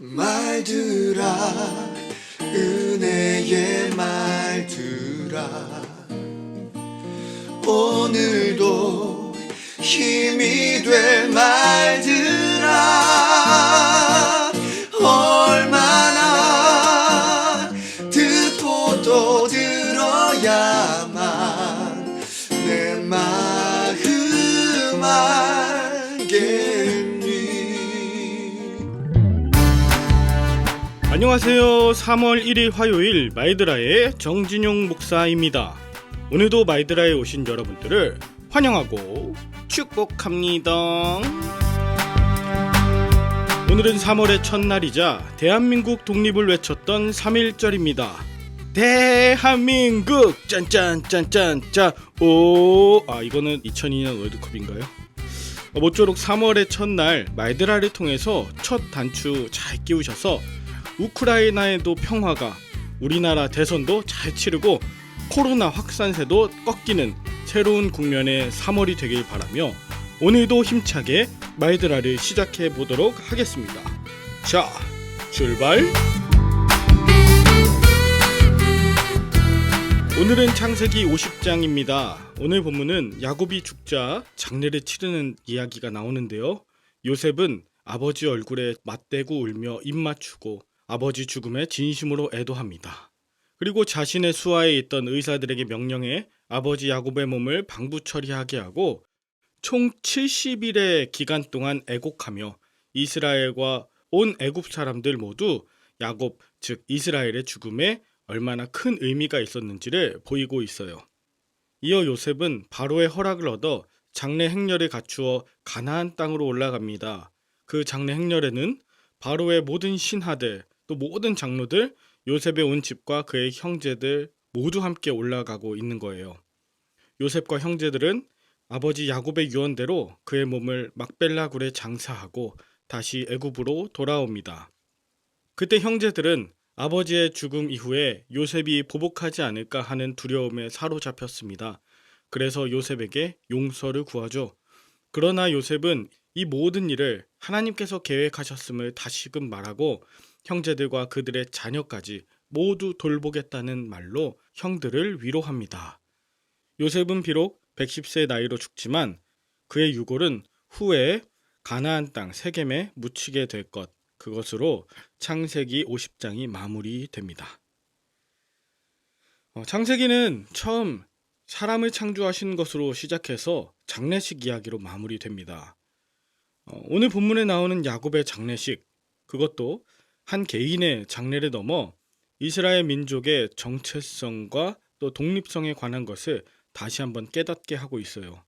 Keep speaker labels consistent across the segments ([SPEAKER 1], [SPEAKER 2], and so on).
[SPEAKER 1] 말들아, 은혜의 말들아, 오늘도 힘이 될 말들아, 얼마나 듣고 또 들어야만 내 마음 알겠니.
[SPEAKER 2] 안녕하세요. 3월 1일 화요일 마이드라의 정진용 목사입니다. 오늘도 마이드라에 오신 여러분들을 환영하고 축복합니다. 오늘은 3월의 첫날이자 대한민국 독립을 외쳤던 3.1절입니다. 대한민국 짠짠짠짠짠 오, 이거는 2002년 월드컵인가요? 모쪼록 3월의 첫날 마이드라를 통해서 첫 단추 잘 끼우셔서 우크라이나에도 평화가, 우리나라 대선도 잘 치르고 코로나 확산세도 꺾이는 새로운 국면의 3월이 되길 바라며 오늘도 힘차게 마이드라를 시작해 보도록 하겠습니다. 자, 출발! 오늘은 창세기 50장입니다. 오늘 본문은 야곱이 죽자 장례를 치르는 이야기가 나오는데요. 요셉은 아버지 얼굴에 맞대고 울며 입 맞추고 아버지 죽음에 진심으로 애도합니다. 그리고 자신의 수하에 있던 의사들에게 명령해 아버지 야곱의 몸을 방부 처리하게 하고 총 70일의 기간 동안 애곡하며 이스라엘과 온 애굽 사람들 모두 야곱, 즉 이스라엘의 죽음에 얼마나 큰 의미가 있었는지를 보이고 있어요. 이어 요셉은 바로의 허락을 얻어 장례 행렬을 갖추어 가나안 땅으로 올라갑니다. 그 장례 행렬에는 바로의 모든 신하들, 또 모든 장로들, 요셉의 온 집과 그의 형제들 모두 함께 올라가고 있는 거예요. 요셉과 형제들은 아버지 야곱의 유언대로 그의 몸을 막벨라 굴에 장사하고 다시 애굽으로 돌아옵니다. 그때 형제들은 아버지의 죽음 이후에 요셉이 보복하지 않을까 하는 두려움에 사로잡혔습니다. 그래서 요셉에게 용서를 구하죠. 그러나 요셉은 이 모든 일을 하나님께서 계획하셨음을 다시금 말하고 형제들과 그들의 자녀까지 모두 돌보겠다는 말로 형들을 위로합니다. 요셉은 비록 110세 나이로 죽지만 그의 유골은 후에 가나안 땅 세겜에 묻히게 될 것, 그것으로 창세기 50장이 마무리됩니다. 창세기는 처음 사람을 창조하신 것으로 시작해서 장례식 이야기로 마무리됩니다. 오늘 본문에 나오는 야곱의 장례식, 그것도 한 개인의 장례를 넘어 이스라엘 민족의 정체성과 또 독립성에 관한 것을 다시 한번 깨닫게 하고 있어요.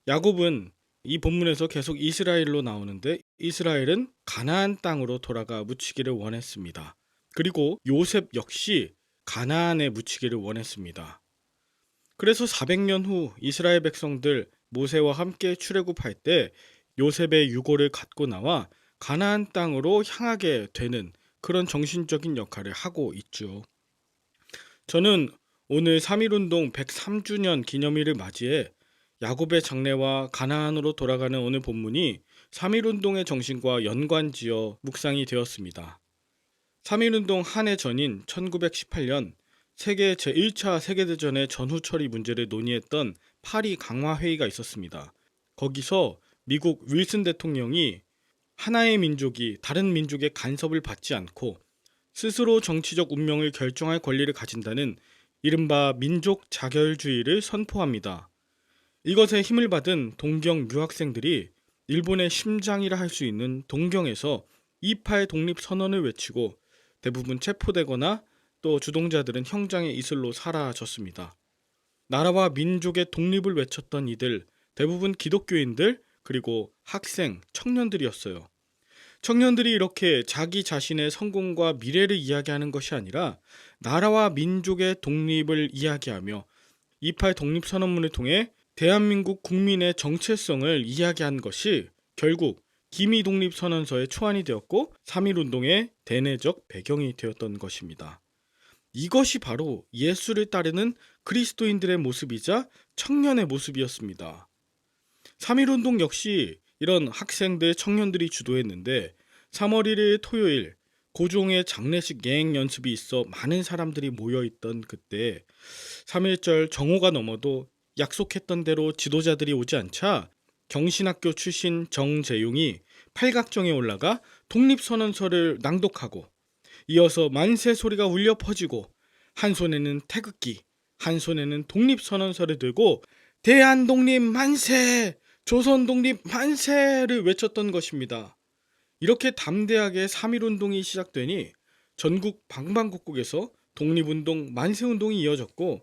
[SPEAKER 2] 야곱은 이 본문에서 계속 이스라엘로 나오는데 이스라엘은 가나안 땅으로 돌아가 묻히기를 원했습니다. 그리고 요셉 역시 가나안에 묻히기를 원했습니다. 그래서 400년 후 이스라엘 백성들 모세와 함께 출애굽할 때 요셉의 유골을 갖고 나와 가나안 땅으로 향하게 되는 그런 정신적인 역할을 하고 있죠. 저는 오늘 3.1운동 103주년 기념일을 맞이해 야곱의 장례와 가나안으로 돌아가는 오늘 본문이 3.1운동의 정신과 연관지어 묵상이 되었습니다. 3.1운동 한 해 전인 1918년 세계 제1차 세계대전의 전후 처리 문제를 논의했던 파리 강화회의가 있었습니다. 거기서 미국 윌슨 대통령이 하나의 민족이 다른 민족의 간섭을 받지 않고 스스로 정치적 운명을 결정할 권리를 가진다는 이른바 민족 자결주의를 선포합니다. 이것에 힘을 받은 동경 유학생들이 일본의 심장이라 할 수 있는 동경에서 2.8 독립선언을 외치고 대부분 체포되거나 또 주동자들은 형장의 이슬로 사라졌습니다. 나라와 민족의 독립을 외쳤던 이들 대부분 기독교인들 그리고 학생, 청년들이었어요. 청년들이 이렇게 자기 자신의 성공과 미래를 이야기하는 것이 아니라 나라와 민족의 독립을 이야기하며 2.8 독립선언문을 통해 대한민국 국민의 정체성을 이야기한 것이 결국 기미독립선언서의 초안이 되었고 3.1운동의 대내적 배경이 되었던 것입니다. 이것이 바로 예수를 따르는 그리스도인들의 모습이자 청년의 모습이었습니다. 3.1운동 역시 이런 학생들, 청년들이 주도했는데 3월 1일 토요일 고종의 장례식 예행 연습이 있어 많은 사람들이 모여있던 그때 3.1절 정오가 넘어도 약속했던 대로 지도자들이 오지 않자 경신학교 출신 정재용이 팔각정에 올라가 독립선언서를 낭독하고 이어서 만세 소리가 울려 퍼지고 한 손에는 태극기, 한 손에는 독립선언서를 들고 대한독립 만세! 조선독립 만세를 외쳤던 것입니다. 이렇게 담대하게 3.1운동이 시작되니 전국 방방곡곡에서 독립운동, 만세운동이 이어졌고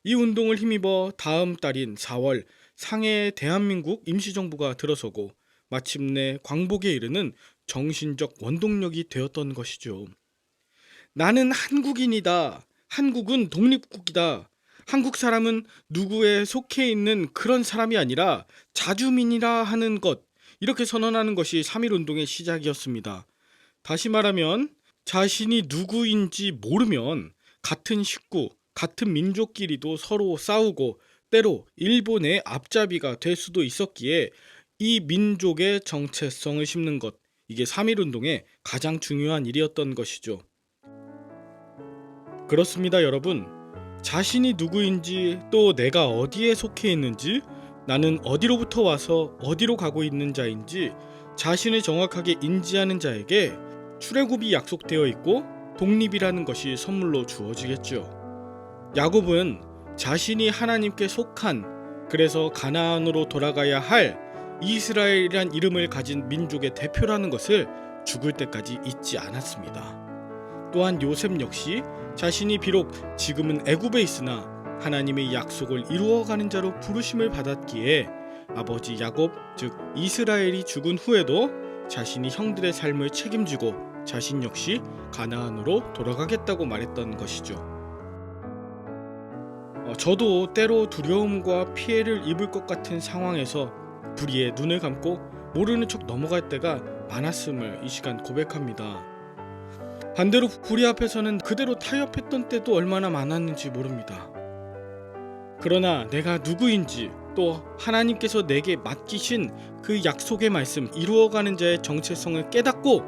[SPEAKER 2] 이 운동을 힘입어 다음 달인 4월 상해에 대한민국 임시정부가 들어서고 마침내 광복에 이르는 정신적 원동력이 되었던 것이죠. 나는 한국인이다. 한국은 독립국이다. 한국 사람은 누구에 속해 있는 그런 사람이 아니라 자주민이라 하는 것, 이렇게 선언하는 것이 3.1운동의 시작이었습니다. 다시 말하면 자신이 누구인지 모르면 같은 식구, 같은 민족끼리도 서로 싸우고 때로 일본의 앞잡이가 될 수도 있었기에 이 민족의 정체성을 심는 것, 이게 3.1운동의 가장 중요한 일이었던 것이죠. 그렇습니다, 여러분. 자신이 누구인지 또 내가 어디에 속해 있는지 나는 어디로부터 와서 어디로 가고 있는 자인지 자신을 정확하게 인지하는 자에게 출애굽이 약속되어 있고 독립이라는 것이 선물로 주어지겠죠. 야곱은 자신이 하나님께 속한, 그래서 가나안으로 돌아가야 할 이스라엘이란 이름을 가진 민족의 대표라는 것을 죽을 때까지 잊지 않았습니다. 또한 요셉 역시 자신이 비록 지금은 애굽에 있으나 하나님의 약속을 이루어가는 자로 부르심을 받았기에 아버지 야곱, 즉 이스라엘이 죽은 후에도 자신이 형들의 삶을 책임지고 자신 역시 가나안으로 돌아가겠다고 말했던 것이죠. 저도 때로 두려움과 피해를 입을 것 같은 상황에서 불의에 눈을 감고 모르는 척 넘어갈 때가 많았음을 이 시간 고백합니다. 반대로 불의 앞에서는 그대로 타협했던 때도 얼마나 많았는지 모릅니다. 그러나 내가 누구인지 또 하나님께서 내게 맡기신 그 약속의 말씀, 이루어가는 자의 정체성을 깨닫고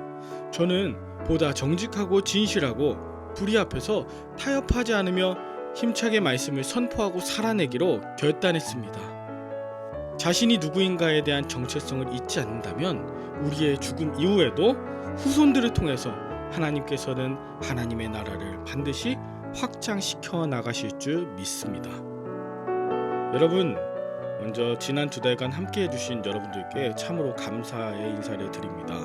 [SPEAKER 2] 저는 보다 정직하고 진실하고 불의 앞에서 타협하지 않으며 힘차게 말씀을 선포하고 살아내기로 결단했습니다. 자신이 누구인가에 대한 정체성을 잊지 않는다면 우리의 죽음 이후에도 후손들을 통해서 하나님께서는 하나님의 나라를 반드시 확장시켜 나가실 줄 믿습니다. 여러분, 먼저 지난 2달간 함께 해주신 여러분들께 참으로 감사의 인사를 드립니다.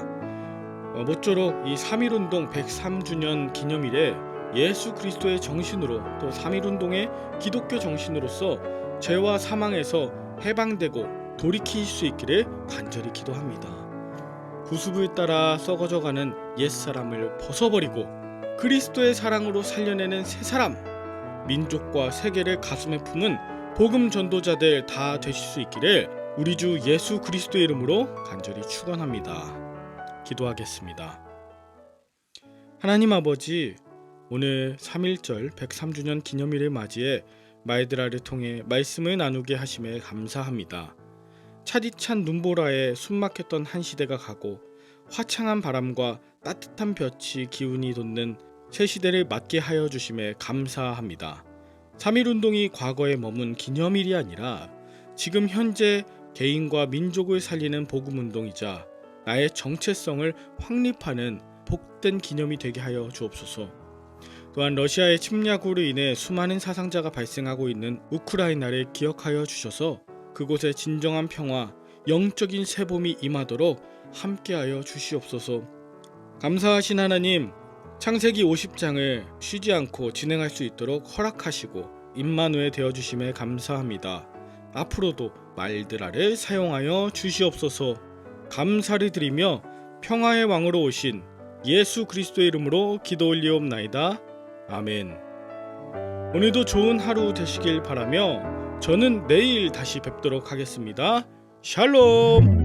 [SPEAKER 2] 모쪼록 이 3.1운동 103주년 기념일에 예수 그리스도의 정신으로 또 3.1운동의 기독교 정신으로서 죄와 사망에서 해방되고 돌이킬 수 있기를 간절히 기도합니다. 구습을 따라 썩어져가는 옛사람을 벗어버리고 그리스도의 사랑으로 살려내는 새사람, 민족과 세계를 가슴에 품은 복음 전도자들 다 되실 수 있기를 우리 주 예수 그리스도의 이름으로 간절히 축원합니다. 기도하겠습니다. 하나님 아버지, 오늘 3.1절 103주년 기념일을 맞이해 말드라를 통해 말씀을 나누게 하심에 감사합니다. 차디찬 눈보라에 숨막혔던 한 시대가 가고 화창한 바람과 따뜻한 볕이 기운이 돋는 새 시대를 맞게 하여 주심에 감사합니다. 3.1운동이 과거에 머문 기념일이 아니라 지금 현재 개인과 민족을 살리는 복음운동이자 나의 정체성을 확립하는 복된 기념이 되게 하여 주옵소서. 또한 러시아의 침략으로 인해 수많은 사상자가 발생하고 있는 우크라이나를 기억하여 주셔서 그곳에 진정한 평화, 영적인 새봄이 임하도록 함께하여 주시옵소서. 감사하신 하나님, 창세기 50장을 쉬지 않고 진행할 수 있도록 허락하시고 임마누엘 되어주심에 감사합니다. 앞으로도 말드라를 사용하여 주시옵소서. 감사를 드리며 평화의 왕으로 오신 예수 그리스도의 이름으로 기도 올리옵나이다. 아멘. 오늘도 좋은 하루 되시길 바라며 저는 내일 다시 뵙도록 하겠습니다. 샬롬.